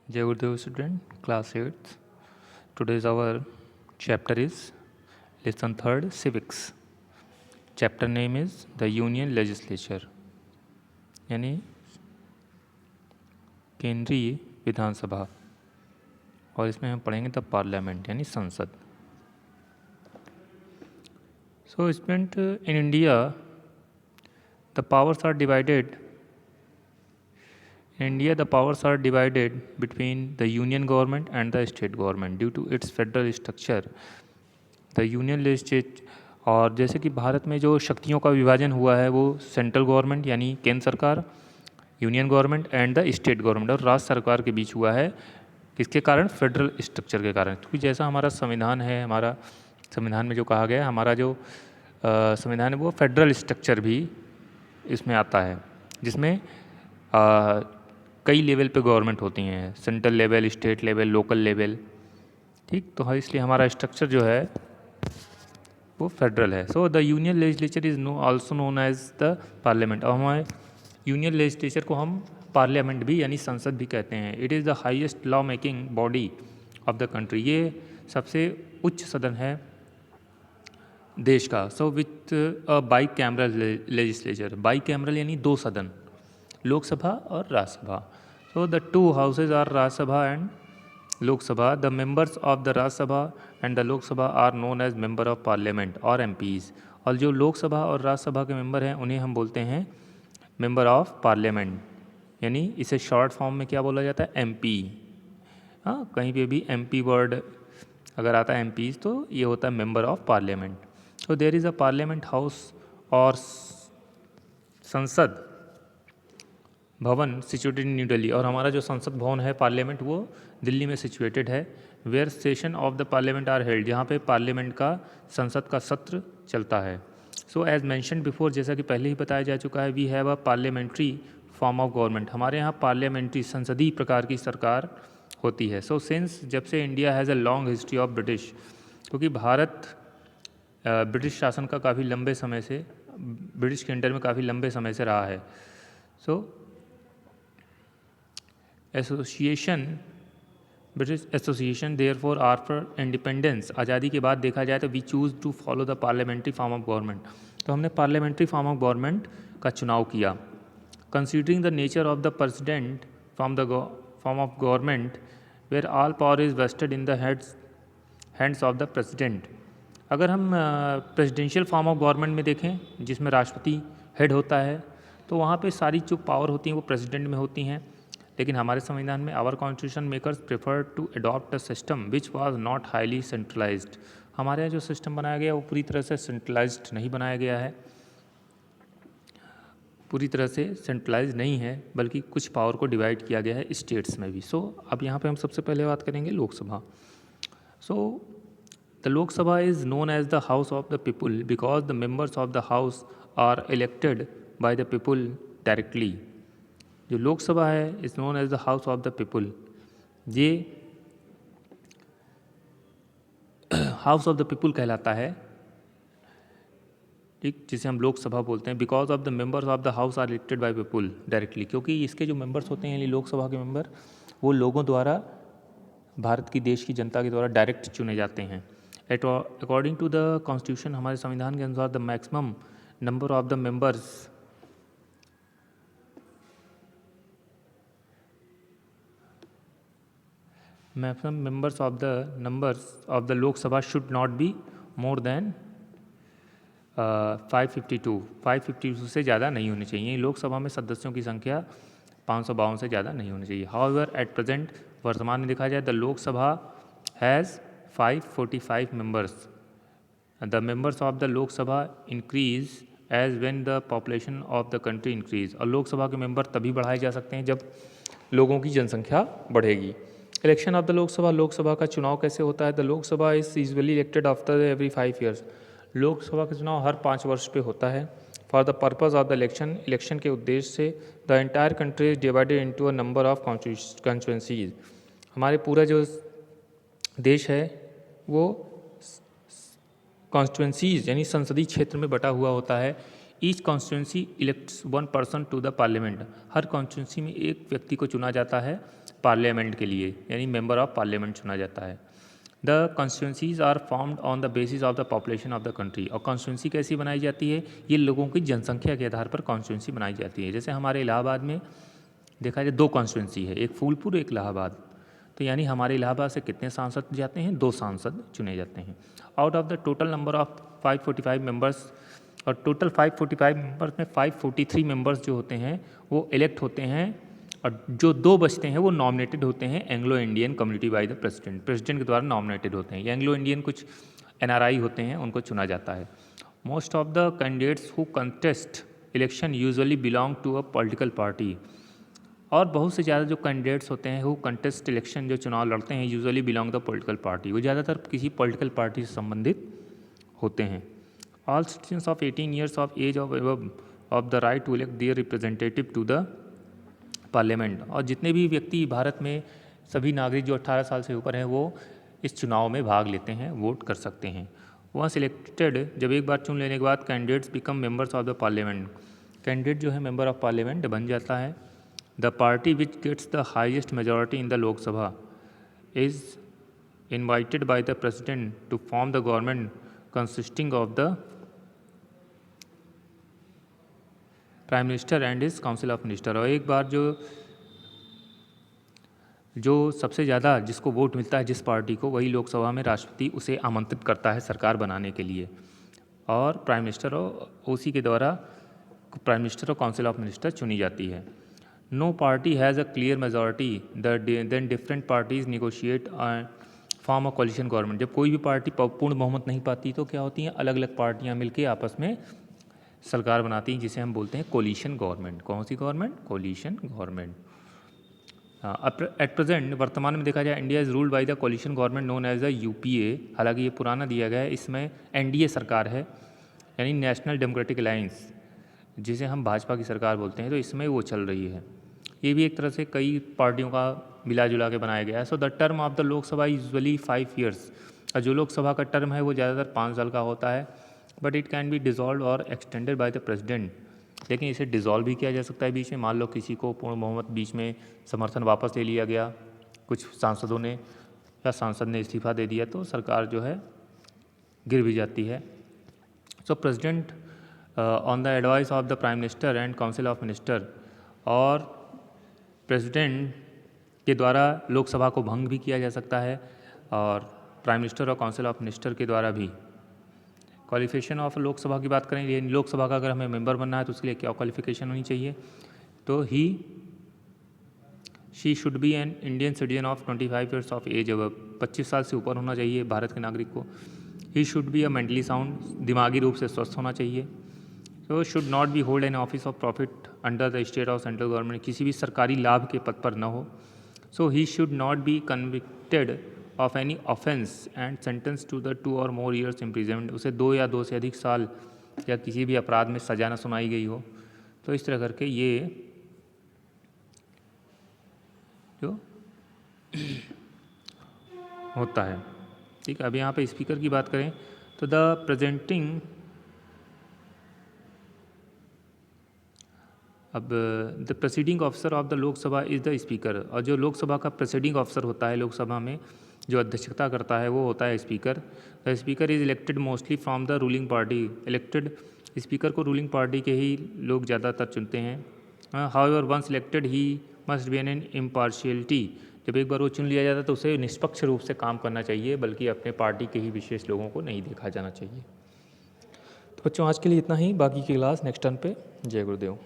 Jai Gurudev student, class 8th. Today's our chapter is lesson 3rd, civics. Chapter name is the Union Legislature, यानी केंद्रीय विधानसभा, और इसमें हम पढ़ेंगे द पार्लियामेंट यानी संसद. So student, in India the powers are divided. In India, the powers are divided between the union government and the state government due to its federal structure. The union legislature, और जैसे कि भारत में जो शक्तियों का विभाजन हुआ है वो सेंट्रल गवर्नमेंट यानी केंद्र सरकार, union government and the state government और राज्य सरकार के बीच हुआ है. किसके कारण? फेडरल स्ट्रक्चर के कारण. क्योंकि जैसा हमारा संविधान है, हमारा संविधान में जो कहा गया है, हमारा जो संविधान है वो फेडरल स्ट्रक्चर भी इसमें आता है, जिसमें कई लेवल पे गवर्नमेंट होती हैं, central level, state level, local level. ठीक, तो इसलिए हमारा स्ट्रक्चर जो है वो फेडरल है. So the union legislature is also known as the parliament. और हमारे यूनियन लेजिस्लेचर को हम पार्लियामेंट भी यानी संसद भी कहते हैं. It is the highest law making body of the country. ये सबसे उच्च सदन है देश का. So with a bicameral legislature. Bicameral यानी दो सदन, लोकसभा और Rajya Sabha. So the two houses are Rajya Sabha and Lok Sabha. The members of the Rajya Sabha and the Lok Sabha are known as member of parliament और एमपीज. और जो लोकसभा और राज्यसभा के मेंबर हैं उन्हें हम बोलते हैं मेंबर ऑफ पार्लियामेंट, यानी इसे शॉर्ट फॉर्म में क्या बोला जाता है? एमपी. हाँ, कहीं पे भी एमपी वर्ड अगर आता है एमपीज तो ये होता है मेंबर ऑफ पार्लियामेंट. तो there is a parliament house और संसद भवन सिचुएटेड इन न्यू दिल्ली. और हमारा जो संसद भवन है पार्लियामेंट वो दिल्ली में सिचुएटेड है. Where session of the parliament are held, जहाँ पे पार्लियामेंट का संसद का सत्र चलता है. सो एज मैंशन बिफोर, जैसा कि पहले ही बताया जा चुका है, we have a parliamentary form of government. हमारे यहाँ पार्लियामेंट्री संसदीय प्रकार की सरकार होती है. सो सिंस जब से India has a long history of British, क्योंकि भारत ब्रिटिश शासन का काफ़ी लंबे समय से, ब्रिटिश के अंडर में काफ़ी लंबे समय से रहा है. So association, British association therefore after independence, आज़ादी के बाद देखा जाए तो we choose to follow the parliamentary form of government. तो हमने पार्लियामेंट्री फॉर्म ऑफ गवर्नमेंट का चुनाव किया. Considering the nature of the president from the form of government where all power is vested in the hands of the president. अगर हम presidential form of government में देखें जिसमें राष्ट्रपति हेड होता है, तो वहाँ पे सारी जो पावर होती हैं वो प्रेसिडेंट में होती हैं. लेकिन हमारे संविधान में our constitution makers prefer to adopt a system which was not highly centralised. हमारे यहाँ जो सिस्टम बनाया गया वो पूरी तरह से सेंट्रलाइज्ड नहीं बनाया गया है, पूरी तरह से सेंट्रलाइज नहीं है, बल्कि कुछ पावर को डिवाइड किया गया है स्टेट्स में भी. सो अब यहाँ पे हम सबसे पहले बात करेंगे Lok Sabha. So the Lok Sabha is known as the house of the people because the members of the house are elected by the people directly. जो लोकसभा है is known as the house of the people. ये हाउस ऑफ द पीपुल कहलाता है, ठीक, जिसे हम लोकसभा बोलते हैं. Because of the members of the house are elected by people directly, क्योंकि इसके जो मेंबर्स होते हैं यानी लोकसभा के मेंबर वो लोगों द्वारा, भारत की देश की जनता के द्वारा डायरेक्ट चुने जाते हैं. अकॉर्डिंग टू द कॉन्स्टिट्यूशन, हमारे संविधान के अनुसार the maximum number of the members maximum members of the Lok Sabha should not be more than 552. 552 से ज़्यादा नहीं होनी चाहिए. लोकसभा में सदस्यों की संख्या 552 से ज़्यादा नहीं होनी चाहिए. हाउएवर एट प्रेजेंट, वर्तमान में देखा जाए, the Lok Sabha has 545 members. The members of the Lok Sabha increase as when the population of the country increase. और लोकसभा के मेंबर तभी बढ़ाए जा सकते हैं जब लोगों की जनसंख्या बढ़ेगी. Election of the Lok Sabha, Lok Sabha का चुनाव कैसे होता है? The Lok Sabha is usually elected after every 5 years. Lok Sabha का चुनाव हर 5 वर्ष पे होता है. For the purpose of the election के उद्देश्य से the entire country is divided into a number of constituencies. हमारे पूरा जो देश है वो कॉन्स्टिट्यूएंसीज यानी संसदीय क्षेत्र में बटा हुआ होता है. Each constituency elects 1 person to the parliament. हर कॉन्स्टिट्यूंसी में एक व्यक्ति को चुना जाता है पार्लियामेंट के लिए, यानी मेंबर ऑफ पार्लियामेंट चुना जाता है। The constituencies are formed on the basis of the population of the country. और कॉन्स्टिट्यूंसी कैसी बनाई जाती है, ये लोगों की जनसंख्या के आधार पर कॉन्स्टिट्यूंसी बनाई जाती है। जैसे हमारे इलाहाबाद में देखा जाए 2 कॉन्स्टिट्यूंसी है, एक फूलपुर एक इलाहाबाद, तो यानी हमारे इलाहाबाद से कितने सांसद जाते हैं, 2 सांसद चुने जाते हैं। Out of the total number of 545 members, और टोटल 545 मेंबर्स में 543 मेंबर्स जो होते हैं वो इलेक्ट होते हैं, और जो 2 बचते हैं वो नॉमिनेटेड होते हैं Anglo Indian community bye the president, president के द्वारा नॉमिनेटेड होते हैं। एंग्लो इंडियन कुछ NRI होते हैं, उनको चुना जाता है। Most of the candidates who contest election usually belong to a political party. और बहुत से ज़्यादा जो कैंडिडेट्स होते हैं हु कंटेस्ट इलेक्शन, जो चुनाव लड़ते हैं, usually belong the political party, वो ज़्यादातर किसी पॉलिटिकल पार्टी से संबंधित होते हैं। All citizens of 18 years of age of the right to elect their representative to the parliament. और जितने भी व्यक्ति भारत में, सभी नागरिक जो 18 साल से ऊपर हैं, वो इस चुनाव में भाग लेते हैं, वोट कर सकते हैं। वहाँ सिलेक्टेड, जब एक बार चुन लेने के बाद candidates become members of the parliament, candidate जो है मेंबर ऑफ पार्लियामेंट बन जाता है। The party which gets the highest majority in the Lok Sabha is invited by the president to form the government consisting of the prime minister and his council of minister. और एक बार जो सबसे ज़्यादा जिसको vote मिलता है जिस पार्टी को, वही लोकसभा में राष्ट्रपति उसे आमंत्रित करता है सरकार बनाने के लिए, और प्राइम मिनिस्टर और उसी के द्वारा प्राइम मिनिस्टर और काउंसिल ऑफ मिनिस्टर चुनी जाती है। No party has a clear majority then different parties negotiate form a coalition government. जब कोई भी पार्टी पूर्ण बहुमत नहीं पाती तो क्या होती हैं, अलग अलग पार्टियाँ मिलकर आपस में सरकार बनाती हैं, जिसे हम बोलते हैं कोलिशन गवर्नमेंट। कौन सी government, coalition government. At present, वर्तमान में देखा जाए, India is ruled by the coalition government known as the UPA। हालांकि ये पुराना दिया गया है, इसमें NDA सरकार है, यानी नेशनल डेमोक्रेटिक अलायंस, जिसे हम भाजपा की सरकार बोलते हैं, तो इसमें वो चल रही है। ये भी एक तरह से कई पार्टियों का मिला जुला के बनाया गया है। So the term of the Lok Sabha usually 5 years. और जो लोकसभा का टर्म है वो ज़्यादातर 5 साल का होता है, but it can be dissolve और एक्सटेंडेड बाय द प्रेसिडेंट। लेकिन इसे डिज़ोल्व भी किया जा सकता है बीच में। मान लो किसी को पूर्ण बहुमत बीच में समर्थन वापस ले लिया गया, कुछ सांसदों ने या सांसद ने इस्तीफा दे दिया, तो सरकार जो है गिर भी जाती है। सो president on the advice of the prime minister and council of minister, और प्रेसिडेंट के द्वारा लोकसभा को भंग भी किया जा सकता है, और प्राइम मिनिस्टर और काउंसिल ऑफ मिनिस्टर के द्वारा भी। क्वालिफिकेशन ऑफ लोकसभा की बात करें, लोकसभा का अगर हमें मेंबर बनना है तो उसके लिए क्या क्वालिफिकेशन होनी चाहिए, तो she should be an Indian citizen of 25 years of age, अब 25 साल से ऊपर होना चाहिए भारत के नागरिक को। He should be a mentally sound, दिमागी रूप से स्वस्थ होना चाहिए। तो should not be hold an office of profit under the state और सेंट्रल गवर्नमेंट, किसी भी सरकारी लाभ के पद पर न हो। So he should not be convicted of any offence and sentence to the 2 or more years imprisonment, उसे 2 या 2 से अधिक साल या किसी भी अपराध में सजा न सुनाई गई हो। तो इस तरह करके ये जो होता है, ठीक है। अब यहाँ पे स्पीकर की बात करें तो द प्रेजेंटिंग, अब the presiding officer of the Lok Sabha is the speaker, और जो लोकसभा का प्रेसिडिंग ऑफिसर होता है लोकसभा में जो अध्यक्षता करता है वो होता है speaker. The speaker is elected mostly from the ruling party, elected speaker को रूलिंग पार्टी के ही लोग ज़्यादातर चुनते हैं। However once elected he must be an impartiality, जब एक बार वो चुन लिया जाता है तो उसे निष्पक्ष रूप से काम करना चाहिए, बल्कि अपने पार्टी के ही विशेष लोगों को नहीं देखा जाना चाहिए। तो बच्चों आज के लिए इतना ही, बाकी की क्लास नेक्स्ट टर्न पे। जय गुरुदेव।